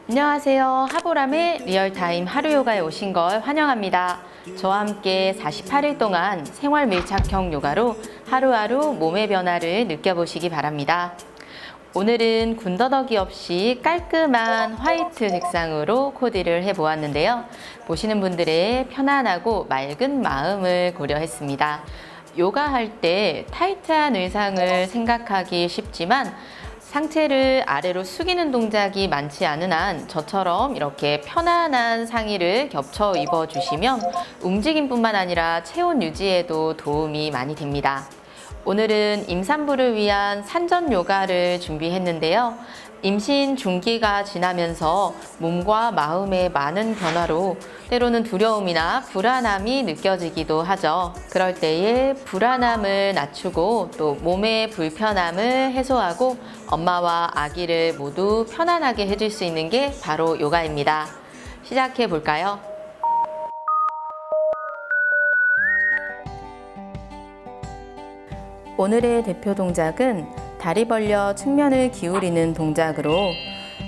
안녕하세요. 하보람의 리얼타임 하루 요가에 오신 걸 환영합니다. 저와 함께 48일 동안 생활 밀착형 요가로 하루하루 몸의 변화를 느껴보시기 바랍니다. 오늘은 군더더기 없이 깔끔한 화이트 색상으로 코디를 해보았는데요. 보시는 분들의 편안하고 맑은 마음을 고려했습니다. 요가할 때 타이트한 의상을 생각하기 쉽지만 상체를 아래로 숙이는 동작이 많지 않은 한 저처럼 이렇게 편안한 상의를 겹쳐 입어주시면 움직임뿐만 아니라 체온 유지에도 도움이 많이 됩니다. 오늘은 임산부를 위한 산전 요가를 준비했는데요. 임신 중기가 지나면서 몸과 마음의 많은 변화로 때로는 두려움이나 불안함이 느껴지기도 하죠. 그럴 때에 불안함을 낮추고 또 몸의 불편함을 해소하고 엄마와 아기를 모두 편안하게 해줄 수 있는 게 바로 요가입니다. 시작해 볼까요? 오늘의 대표 동작은 다리 벌려 측면을 기울이는 동작으로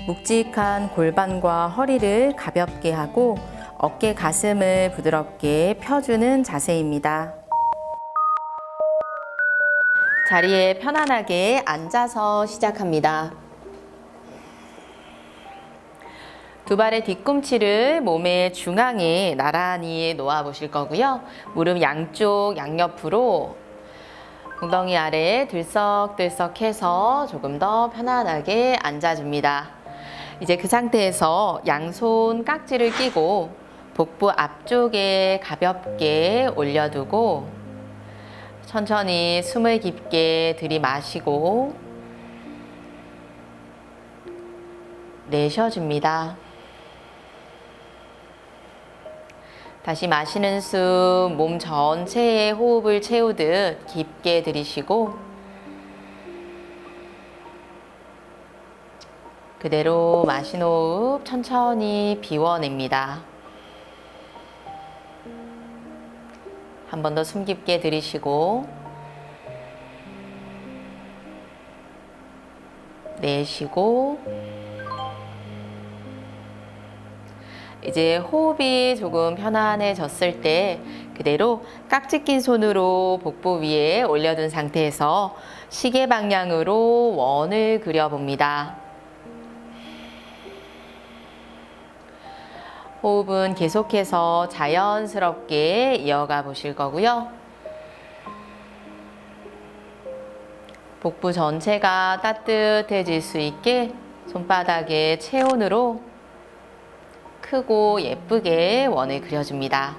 묵직한 골반과 허리를 가볍게 하고 어깨 가슴을 부드럽게 펴주는 자세입니다. 자리에 편안하게 앉아서 시작합니다. 두 발의 뒤꿈치를 몸의 중앙에 나란히 놓아 보실 거고요. 무릎 양쪽 양옆으로 엉덩이 아래에 들썩들썩 해서 조금 더 편안하게 앉아줍니다. 이제 그 상태에서 양손 깍지를 끼고 복부 앞쪽에 가볍게 올려두고 천천히 숨을 깊게 들이마시고 내쉬어줍니다. 다시 마시는 숨, 몸 전체에 호흡을 채우듯 깊게 들이쉬고 그대로 마신 호흡 천천히 비워냅니다. 한 번 더 숨 깊게 들이쉬고 내쉬고 이제 호흡이 조금 편안해졌을 때 그대로 깍지 낀 손으로 복부 위에 올려둔 상태에서 시계 방향으로 원을 그려봅니다. 호흡은 계속해서 자연스럽게 이어가 보실 거고요. 복부 전체가 따뜻해질 수 있게 손바닥에 체온으로 크고 예쁘게 원을 그려줍니다.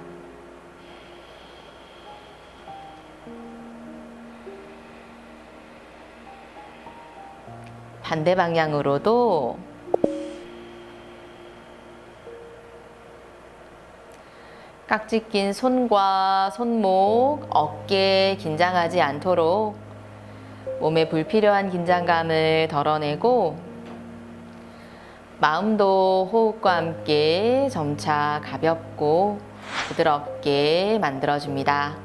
반대 방향으로도 깍지 낀 손과 손목, 어깨 긴장하지 않도록 몸에 불필요한 긴장감을 덜어내고 마음도 호흡과 함께 점차 가볍고 부드럽게 만들어줍니다.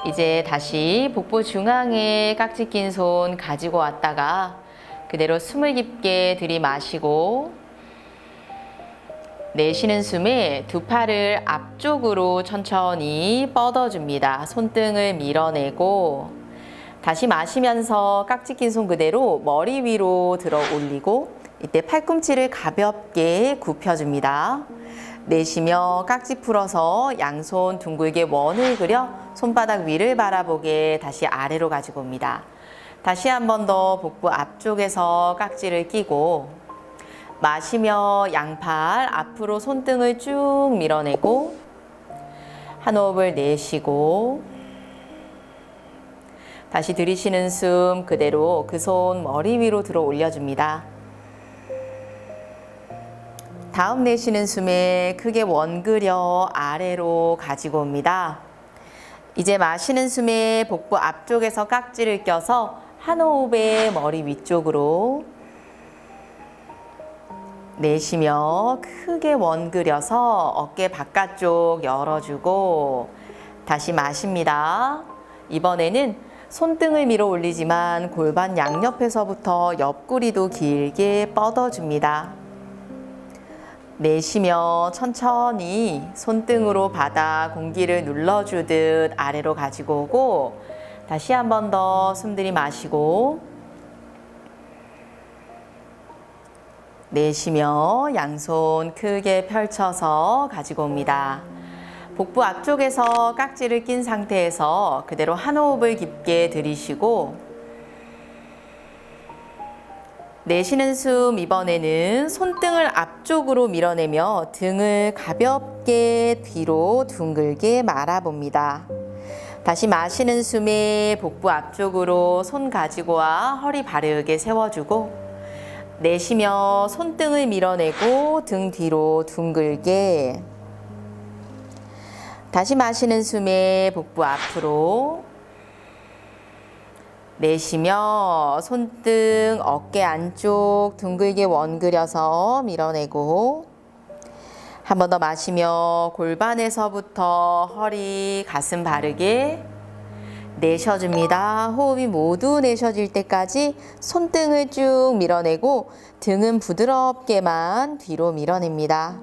이제 다시 복부 중앙에 깍지 낀 손 가지고 왔다가 그대로 숨을 깊게 들이마시고 내쉬는 숨에 두 팔을 앞쪽으로 천천히 뻗어줍니다. 손등을 밀어내고 다시 마시면서 깍지 낀 손 그대로 머리 위로 들어 올리고 이때 팔꿈치를 가볍게 굽혀줍니다. 내쉬며 깍지 풀어서 양손 둥글게 원을 그려 손바닥 위를 바라보게 다시 아래로 가지고 옵니다. 다시 한 번 더 복부 앞쪽에서 깍지를 끼고 마시며 양팔 앞으로 손등을 쭉 밀어내고 한 호흡을 내쉬고 다시 들이쉬는 숨 그대로 그 손 머리 위로 들어 올려줍니다. 다음 내쉬는 숨에 크게 원 그려 아래로 가지고 옵니다. 이제 마시는 숨에 복부 앞쪽에서 깍지를 껴서 한 호흡에 머리 위쪽으로 내쉬며 크게 원 그려서 어깨 바깥쪽 열어주고 다시 마십니다. 이번에는 손등을 밀어 올리지만 골반 양옆에서부터 옆구리도 길게 뻗어줍니다. 내쉬며 천천히 손등으로 바닥 공기를 눌러주듯 아래로 가지고 오고, 다시 한 번 더 숨 들이마시고 내쉬며 양손 크게 펼쳐서 가지고 옵니다. 복부 앞쪽에서 깍지를 낀 상태에서 그대로 한 호흡을 깊게 들이쉬고, 내쉬는 숨 이번에는 손등을 앞쪽으로 밀어내며 등을 가볍게 뒤로 둥글게 말아봅니다. 다시 마시는 숨에 복부 앞쪽으로 손 가지고 와 허리 바르게 세워주고, 내쉬며 손등을 밀어내고 등 뒤로 둥글게. 다시 마시는 숨에 복부 앞으로, 내쉬며 손등 어깨 안쪽 둥글게 원 그려서 밀어내고, 한 번 더 마시며 골반에서부터 허리, 가슴 바르게 내쉬어줍니다. 호흡이 모두 내쉬어질 때까지 손등을 쭉 밀어내고 등은 부드럽게만 뒤로 밀어냅니다.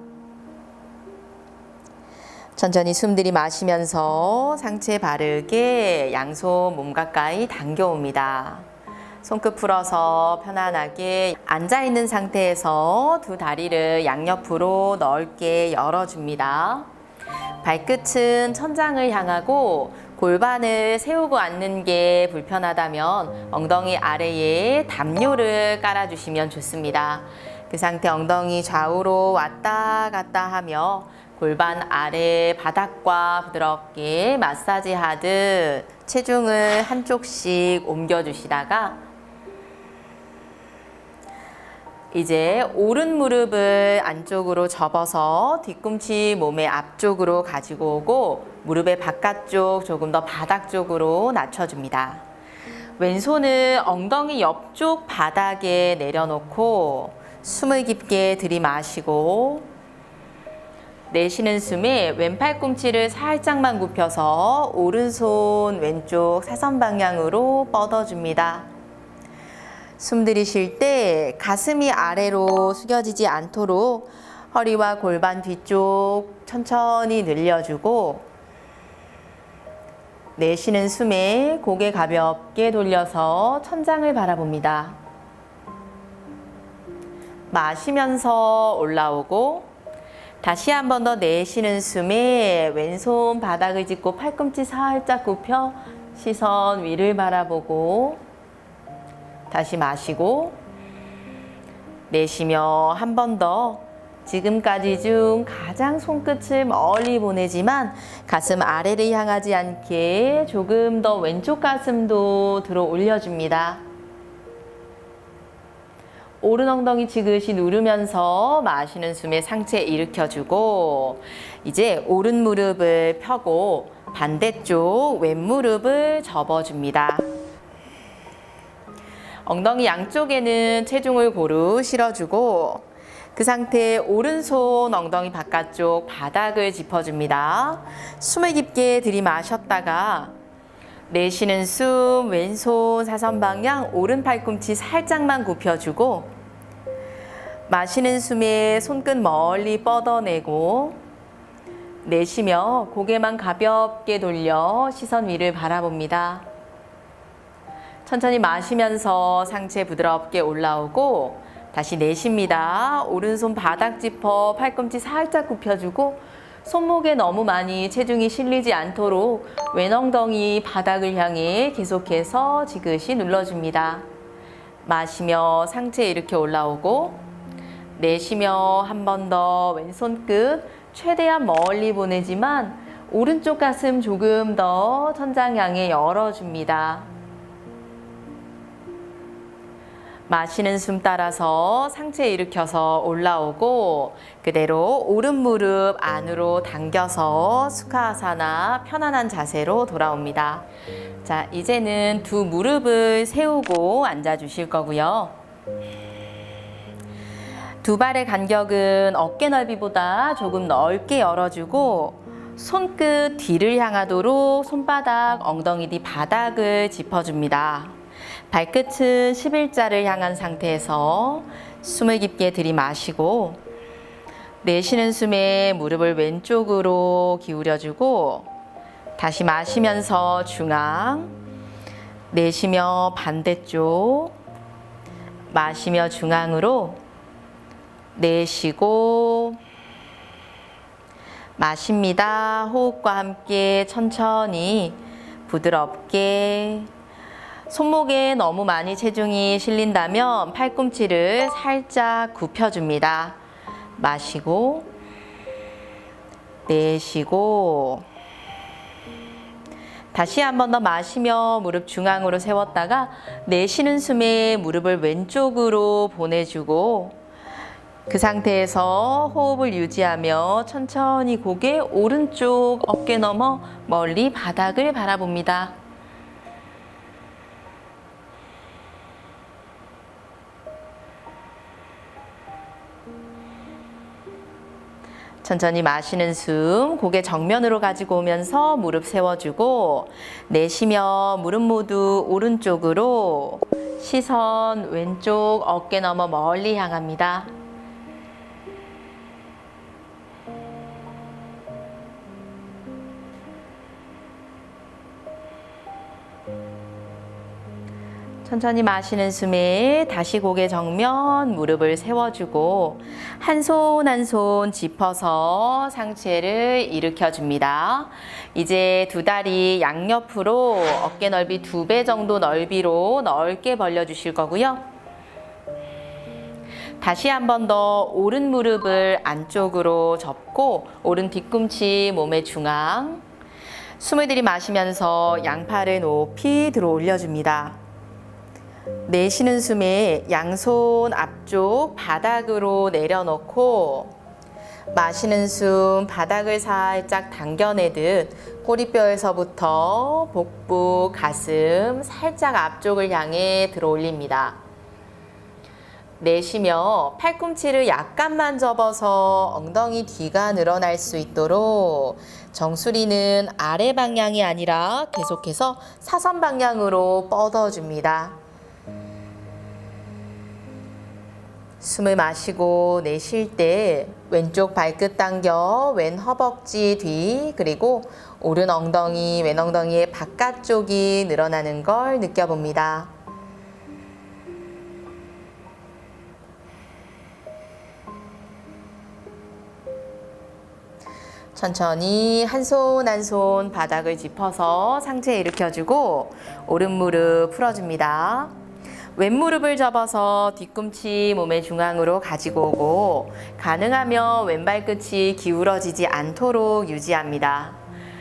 천천히 숨 들이마시면서 상체 바르게 양손 몸 가까이 당겨옵니다. 손끝 풀어서 편안하게 앉아있는 상태에서 두 다리를 양옆으로 넓게 열어줍니다. 발끝은 천장을 향하고 골반을 세우고 앉는 게 불편하다면 엉덩이 아래에 담요를 깔아주시면 좋습니다. 그 상태 엉덩이 좌우로 왔다 갔다 하며 골반 아래 바닥과 부드럽게 마사지하듯 체중을 한쪽씩 옮겨주시다가, 이제 오른 무릎을 안쪽으로 접어서 뒤꿈치 몸의 앞쪽으로 가지고 오고 무릎의 바깥쪽 조금 더 바닥 쪽으로 낮춰줍니다. 왼손을 엉덩이 옆쪽 바닥에 내려놓고 숨을 깊게 들이마시고, 내쉬는 숨에 왼팔 꿈치를 살짝만 굽혀서 오른손 왼쪽 사선 방향으로 뻗어줍니다. 숨 들이쉴 때 가슴이 아래로 숙여지지 않도록 허리와 골반 뒤쪽 천천히 늘려주고, 내쉬는 숨에 고개 가볍게 돌려서 천장을 바라봅니다. 마시면서 올라오고, 다시 한 번 더 내쉬는 숨에 왼손 바닥을 짚고 팔꿈치 살짝 굽혀 시선 위를 바라보고, 다시 마시고 내쉬며 한 번 더 지금까지 중 가장 손끝을 멀리 보내지만 가슴 아래를 향하지 않게 조금 더 왼쪽 가슴도 들어 올려줍니다. 오른 엉덩이 지그시 누르면서 마시는 숨에 상체 일으켜주고, 이제 오른 무릎을 펴고 반대쪽 왼무릎을 접어줍니다. 엉덩이 양쪽에는 체중을 고루 실어주고, 그 상태에 오른손 엉덩이 바깥쪽 바닥을 짚어줍니다. 숨을 깊게 들이마셨다가 내쉬는 숨 왼손 사선 방향 오른 팔꿈치 살짝만 굽혀주고, 마시는 숨에 손끝 멀리 뻗어내고, 내쉬며 고개만 가볍게 돌려 시선 위를 바라봅니다. 천천히 마시면서 상체 부드럽게 올라오고, 다시 내쉽니다. 오른손 바닥 짚어 팔꿈치 살짝 굽혀주고, 손목에 너무 많이 체중이 실리지 않도록 왼 엉덩이 바닥을 향해 계속해서 지그시 눌러줍니다. 마시며 상체 이렇게 올라오고, 내쉬며 한 번 더 왼손 끝 최대한 멀리 보내지만 오른쪽 가슴 조금 더 천장 향해 열어줍니다. 마시는 숨 따라서 상체 일으켜서 올라오고, 그대로 오른 무릎 안으로 당겨서 수카아사나 편안한 자세로 돌아옵니다. 자, 이제는 두 무릎을 세우고 앉아 주실 거고요. 두 발의 간격은 어깨 넓이보다 조금 넓게 열어주고, 손끝 뒤를 향하도록 손바닥, 엉덩이 뒤 바닥을 짚어줍니다. 발끝은 11자를 향한 상태에서 숨을 깊게 들이마시고 내쉬는 숨에 무릎을 왼쪽으로 기울여주고 다시 마시면서 중앙, 내쉬며 반대쪽, 마시며 중앙으로 내쉬고 마십니다. 호흡과 함께 천천히 부드럽게 손목에 너무 많이 체중이 실린다면 팔꿈치를 살짝 굽혀줍니다. 마시고 내쉬고 다시 한 번 더 마시며 무릎 중앙으로 세웠다가 내쉬는 숨에 무릎을 왼쪽으로 보내주고 그 상태에서 호흡을 유지하며 천천히 고개 오른쪽 어깨 너머 멀리 바닥을 바라봅니다. 천천히 마시는 숨, 고개 정면으로 가지고 오면서 무릎 세워주고 내쉬며 무릎 모두 오른쪽으로 시선 왼쪽 어깨 너머 멀리 향합니다. 천천히 마시는 숨에 다시 고개 정면 무릎을 세워주고 한 손 한 손 짚어서 상체를 일으켜줍니다. 이제 두 다리 양옆으로 어깨 넓이 2배 정도 넓이로 넓게 벌려주실 거고요. 다시 한 번 더 오른 무릎을 안쪽으로 접고 오른 뒤꿈치 몸의 중앙 숨을 들이마시면서 양팔을 높이 들어 올려줍니다. 내쉬는 숨에 양손 앞쪽 바닥으로 내려놓고 마시는 숨 바닥을 살짝 당겨내듯 꼬리뼈에서부터 복부, 가슴 살짝 앞쪽을 향해 들어 올립니다. 내쉬며 팔꿈치를 약간만 접어서 엉덩이 뒤가 늘어날 수 있도록 정수리는 아래 방향이 아니라 계속해서 사선 방향으로 뻗어줍니다. 숨을 마시고 내쉴 때 왼쪽 발끝 당겨 왼 허벅지 뒤 그리고 오른 엉덩이 왼 엉덩이의 바깥쪽이 늘어나는 걸 느껴봅니다. 천천히 한 손 한 손 바닥을 짚어서 상체 일으켜주고 오른 무릎 풀어줍니다. 왼무릎을 접어서 뒤꿈치 몸의 중앙으로 가지고 오고 가능하면 왼발끝이 기울어지지 않도록 유지합니다.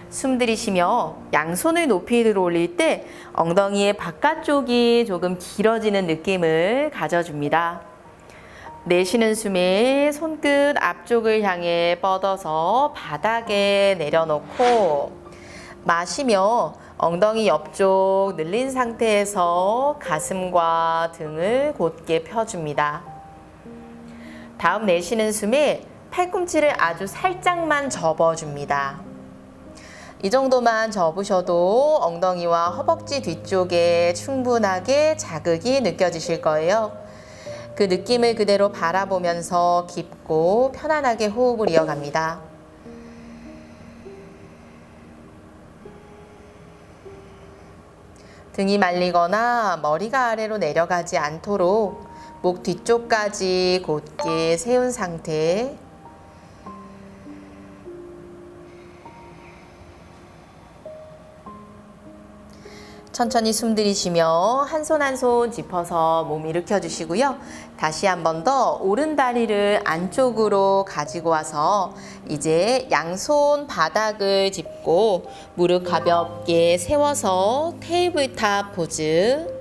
숨 들이쉬며 양손을 높이 들어 올릴 때 엉덩이의 바깥쪽이 조금 길어지는 느낌을 가져줍니다. 내쉬는 숨에 손끝 앞쪽을 향해 뻗어서 바닥에 내려놓고 마시며 엉덩이 옆쪽 늘린 상태에서 가슴과 등을 곧게 펴줍니다. 다음 내쉬는 숨에 팔꿈치를 아주 살짝만 접어줍니다. 이 정도만 접으셔도 엉덩이와 허벅지 뒤쪽에 충분하게 자극이 느껴지실 거예요. 그 느낌을 그대로 바라보면서 깊고 편안하게 호흡을 이어갑니다. 등이 말리거나 머리가 아래로 내려가지 않도록 목 뒤쪽까지 곧게 세운 상태. 천천히 숨 들이쉬며 한 손 한 손 짚어서 몸 일으켜 주시고요. 다시 한 번 더 오른 다리를 안쪽으로 가지고 와서 이제 양손 바닥을 짚고 무릎 가볍게 세워서 테이블탑 포즈.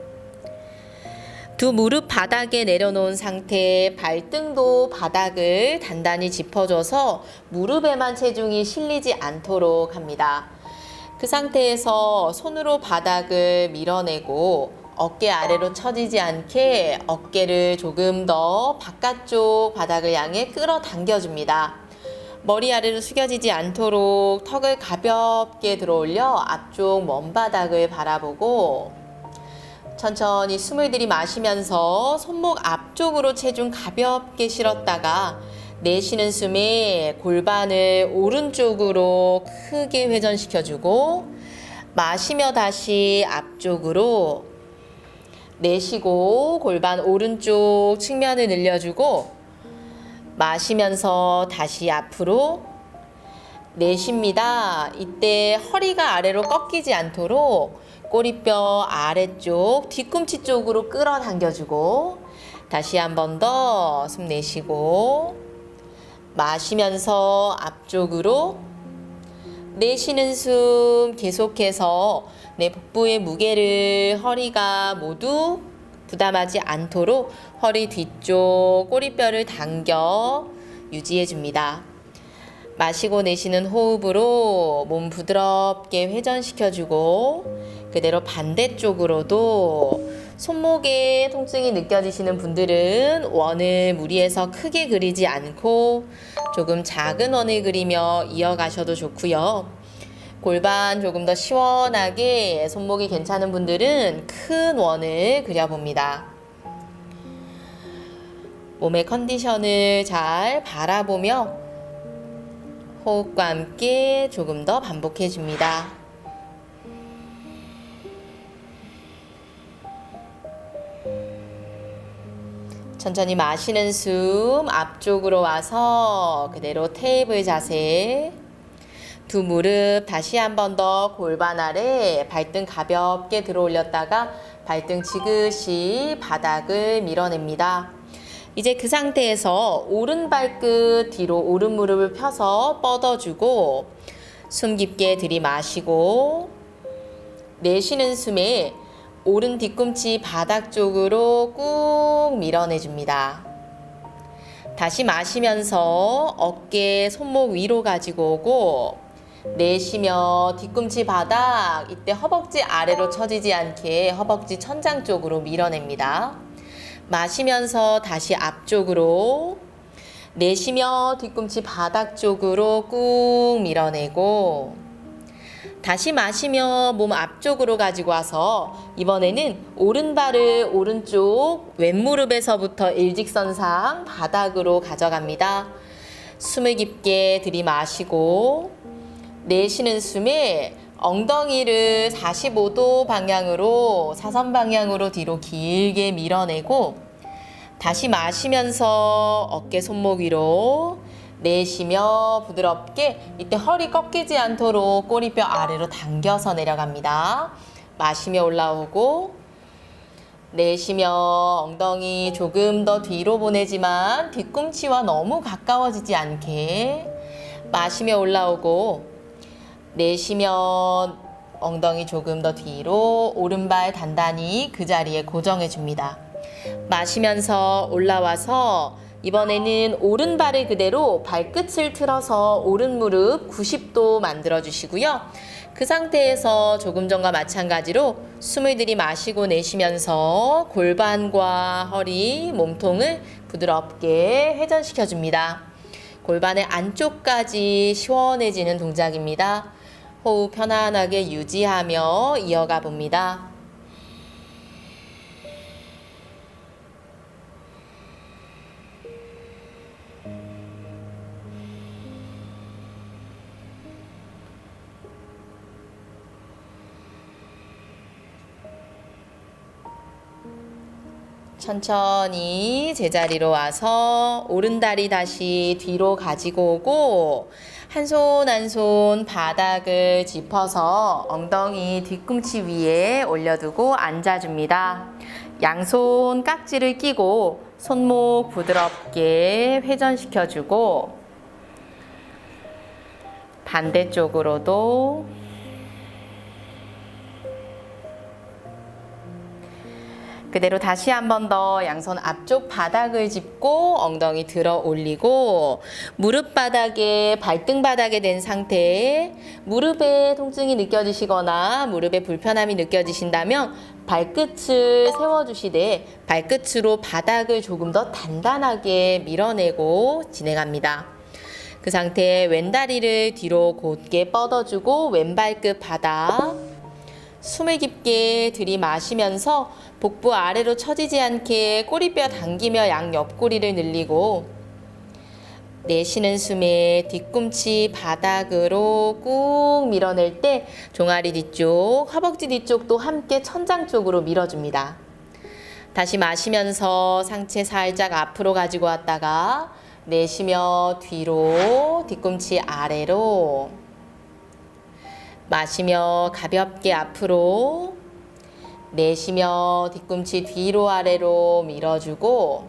두 무릎 바닥에 내려놓은 상태 발등도 바닥을 단단히 짚어줘서 무릎에만 체중이 실리지 않도록 합니다. 그 상태에서 손으로 바닥을 밀어내고 어깨 아래로 처지지 않게 어깨를 조금 더 바깥쪽 바닥을 향해 끌어당겨줍니다. 머리 아래로 숙여지지 않도록 턱을 가볍게 들어 올려 앞쪽 먼바닥을 바라보고 천천히 숨을 들이마시면서 손목 앞쪽으로 체중 가볍게 실었다가 내쉬는 숨에 골반을 오른쪽으로 크게 회전시켜주고 마시며 다시 앞쪽으로 내쉬고 골반 오른쪽 측면을 늘려주고 마시면서 다시 앞으로 내쉽니다. 이때 허리가 아래로 꺾이지 않도록 꼬리뼈 아래쪽 뒤꿈치 쪽으로 끌어당겨주고 다시 한 번 더 숨 내쉬고 마시면서 앞쪽으로 내쉬는 숨 계속해서 내 복부의 무게를 허리가 모두 부담하지 않도록 허리 뒤쪽 꼬리뼈를 당겨 유지해 줍니다. 마시고 내쉬는 호흡으로 몸 부드럽게 회전시켜주고 그대로 반대쪽으로도 손목에 통증이 느껴지시는 분들은 원을 무리해서 크게 그리지 않고 조금 작은 원을 그리며 이어가셔도 좋고요. 골반 조금 더 시원하게 손목이 괜찮은 분들은 큰 원을 그려봅니다. 몸의 컨디션을 잘 바라보며 호흡과 함께 조금 더 반복해 줍니다. 천천히 마시는 숨 앞쪽으로 와서 그대로 테이블 자세. 두 무릎 다시 한 번 더 골반 아래 발등 가볍게 들어 올렸다가 발등 지그시 바닥을 밀어냅니다. 이제 그 상태에서 오른 발끝 뒤로 오른 무릎을 펴서 뻗어주고 숨 깊게 들이마시고 내쉬는 숨에 오른 뒤꿈치 바닥 쪽으로 꾹 밀어내줍니다. 다시 마시면서 어깨 손목 위로 가지고 오고 내쉬며 뒤꿈치 바닥 이때 허벅지 아래로 처지지 않게 허벅지 천장 쪽으로 밀어냅니다. 마시면서 다시 앞쪽으로 내쉬며 뒤꿈치 바닥 쪽으로 꾹 밀어내고 다시 마시며 몸 앞쪽으로 가지고 와서 이번에는 오른발을 오른쪽 왼무릎에서부터 일직선상 바닥으로 가져갑니다. 숨을 깊게 들이마시고 내쉬는 숨에 엉덩이를 45도 방향으로 사선 방향으로 뒤로 길게 밀어내고 다시 마시면서 어깨 손목 위로 내쉬며 부드럽게 이때 허리 꺾이지 않도록 꼬리뼈 아래로 당겨서 내려갑니다. 마시며 올라오고 내쉬며 엉덩이 조금 더 뒤로 보내지만 뒤꿈치와 너무 가까워지지 않게 마시며 올라오고 내쉬며 엉덩이 조금 더 뒤로 오른발 단단히 그 자리에 고정해 줍니다. 마시면서 올라와서 이번에는 오른발을 그대로 발끝을 틀어서 오른 무릎 90도 만들어 주시고요. 그 상태에서 조금 전과 마찬가지로 숨을 들이마시고 내쉬면서 골반과 허리, 몸통을 부드럽게 회전시켜 줍니다. 골반의 안쪽까지 시원해지는 동작입니다. 호흡 편안하게 유지하며 이어가 봅니다. 천천히 제자리로 와서 오른다리 다시 뒤로 가지고 오고 한 손 한 손 바닥을 짚어서 엉덩이 뒤꿈치 위에 올려두고 앉아줍니다. 양손 깍지를 끼고 손목 부드럽게 회전시켜주고 반대쪽으로도 그대로 다시 한 번 더 양손 앞쪽 바닥을 짚고 엉덩이 들어 올리고 무릎 바닥에 발등 바닥에 댄 상태에 무릎에 통증이 느껴지시거나 무릎에 불편함이 느껴지신다면 발끝을 세워주시되 발끝으로 바닥을 조금 더 단단하게 밀어내고 진행합니다. 그 상태에 왼다리를 뒤로 곧게 뻗어주고 왼발끝 바닥. 숨을 깊게 들이마시면서 복부 아래로 처지지 않게 꼬리뼈 당기며 양 옆구리를 늘리고, 내쉬는 숨에 뒤꿈치 바닥으로 꾹 밀어낼 때 종아리 뒤쪽, 허벅지 뒤쪽도 함께 천장 쪽으로 밀어줍니다. 다시 마시면서 상체 살짝 앞으로 가지고 왔다가 내쉬며 뒤로, 뒤꿈치 아래로. 마시며 가볍게 앞으로, 내쉬며 뒤꿈치 뒤로 아래로 밀어주고,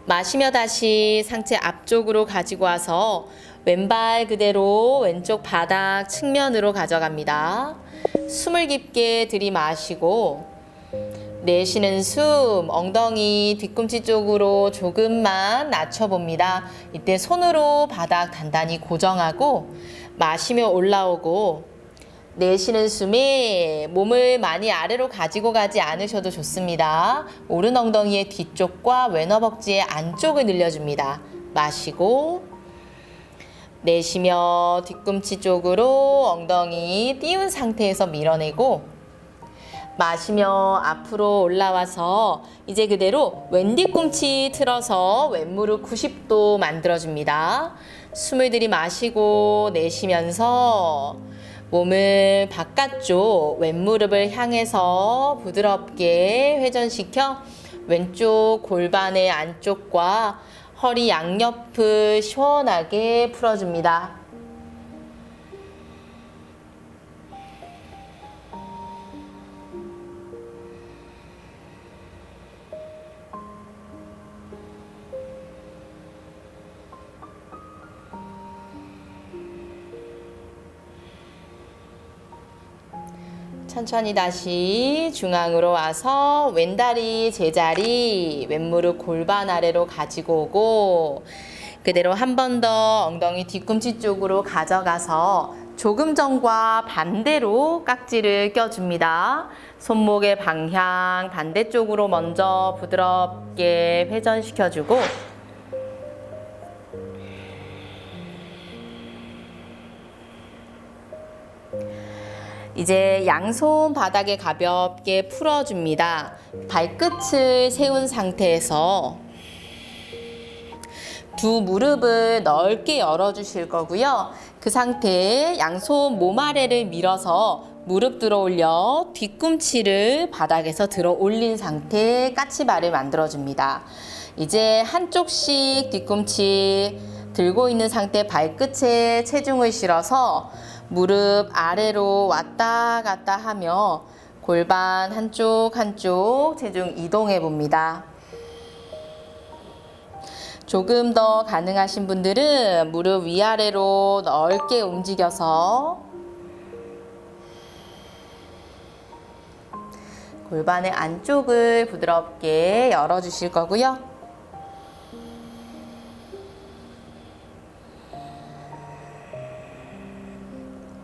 마시며 다시 상체 앞쪽으로 가지고 와서 왼발 그대로 왼쪽 바닥 측면으로 가져갑니다. 숨을 깊게 들이마시고, 내쉬는 숨, 엉덩이 뒤꿈치 쪽으로 조금만 낮춰봅니다. 이때 손으로 바닥 단단히 고정하고 마시며 올라오고, 내쉬는 숨에 몸을 많이 아래로 가지고 가지 않으셔도 좋습니다. 오른 엉덩이의 뒤쪽과 왼 허벅지의 안쪽을 늘려줍니다. 마시고, 내쉬며 뒤꿈치 쪽으로 엉덩이 띄운 상태에서 밀어내고, 마시며 앞으로 올라와서 이제 그대로 왼 뒤꿈치 틀어서 왼 무릎 90도 만들어줍니다. 숨을 들이마시고 내쉬면서 몸을 바깥쪽 왼 무릎을 향해서 부드럽게 회전시켜 왼쪽 골반의 안쪽과 허리 양옆을 시원하게 풀어줍니다. 천천히 다시 중앙으로 와서 왼다리 제자리, 왼무릎 골반 아래로 가지고 오고, 그대로 한 번 더 엉덩이 뒤꿈치 쪽으로 가져가서 조금 전과 반대로 깍지를 껴줍니다. 손목의 방향 반대쪽으로 먼저 부드럽게 회전시켜주고, 이제 양손 바닥에 가볍게 풀어줍니다. 발끝을 세운 상태에서 두 무릎을 넓게 열어주실 거고요. 그 상태에 양손 몸 아래를 밀어서 무릎 들어 올려 뒤꿈치를 바닥에서 들어 올린 상태 까치발을 만들어줍니다. 이제 한쪽씩 뒤꿈치 들고 있는 상태 발끝에 체중을 실어서 무릎 아래로 왔다 갔다 하며 골반 한쪽 한쪽 체중 이동해 봅니다. 조금 더 가능하신 분들은 무릎 위아래로 넓게 움직여서 골반의 안쪽을 부드럽게 열어주실 거고요.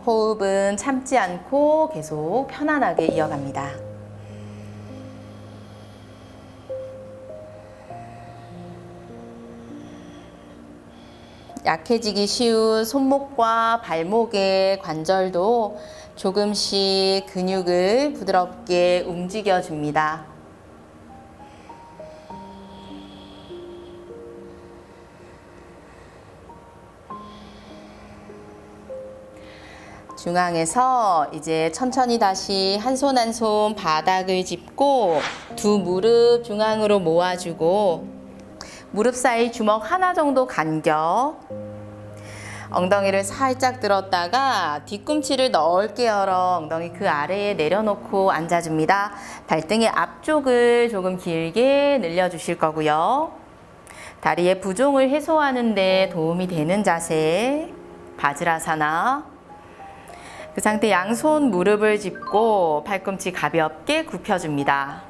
호흡은 참지 않고 계속 편안하게 이어갑니다. 약해지기 쉬운 손목과 발목의 관절도 조금씩 근육을 부드럽게 움직여줍니다. 중앙에서 이제 천천히 다시 한 손 한 손 바닥을 짚고 두 무릎 중앙으로 모아주고 무릎 사이 주먹 하나 정도 간격, 엉덩이를 살짝 들었다가 뒤꿈치를 넓게 열어 엉덩이 그 아래에 내려놓고 앉아줍니다. 발등의 앞쪽을 조금 길게 늘려주실 거고요. 다리의 부종을 해소하는 데 도움이 되는 자세, 바지라사나. 그 상태 양손 무릎을 짚고 팔꿈치 가볍게 굽혀줍니다.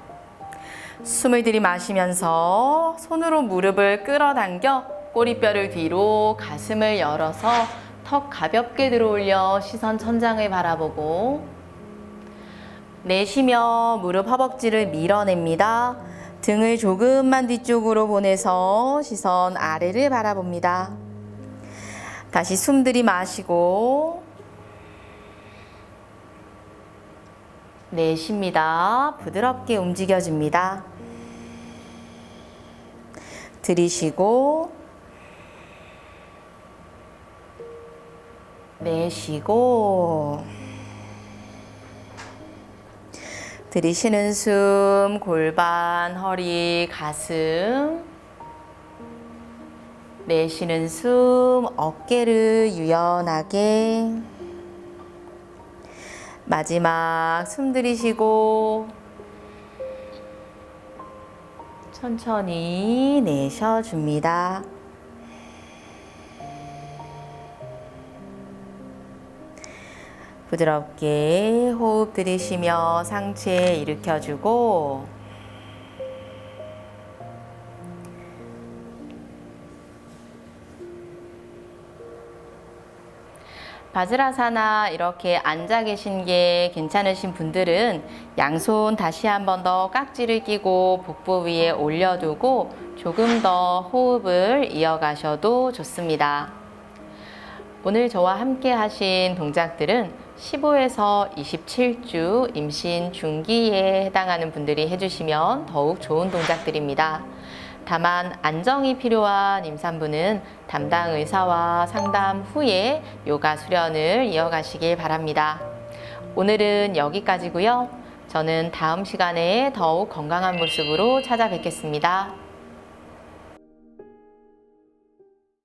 숨을 들이마시면서 손으로 무릎을 끌어당겨 꼬리뼈를 뒤로 가슴을 열어서 턱 가볍게 들어올려 시선 천장을 바라보고 내쉬며 무릎 허벅지를 밀어냅니다. 등을 조금만 뒤쪽으로 보내서 시선 아래를 바라봅니다. 다시 숨 들이마시고 내쉽니다. 부드럽게 움직여줍니다. 들이쉬고 내쉬고 들이쉬는 숨 골반, 허리, 가슴 내쉬는 숨 어깨를 유연하게 마지막 숨 들이쉬고 천천히 내쉬어줍니다. 부드럽게 호흡 들이쉬며 상체 일으켜주고 바즈라사나 이렇게 앉아 계신 게 괜찮으신 분들은 양손 다시 한 번 더 깍지를 끼고 복부 위에 올려두고 조금 더 호흡을 이어가셔도 좋습니다. 오늘 저와 함께 하신 동작들은 15에서 27주 임신 중기에 해당하는 분들이 해주시면 더욱 좋은 동작들입니다. 다만 안정이 필요한 임산부는 담당 의사와 상담 후에 요가 수련을 이어가시길 바랍니다. 오늘은 여기까지고요. 저는 다음 시간에 더욱 건강한 모습으로 찾아뵙겠습니다.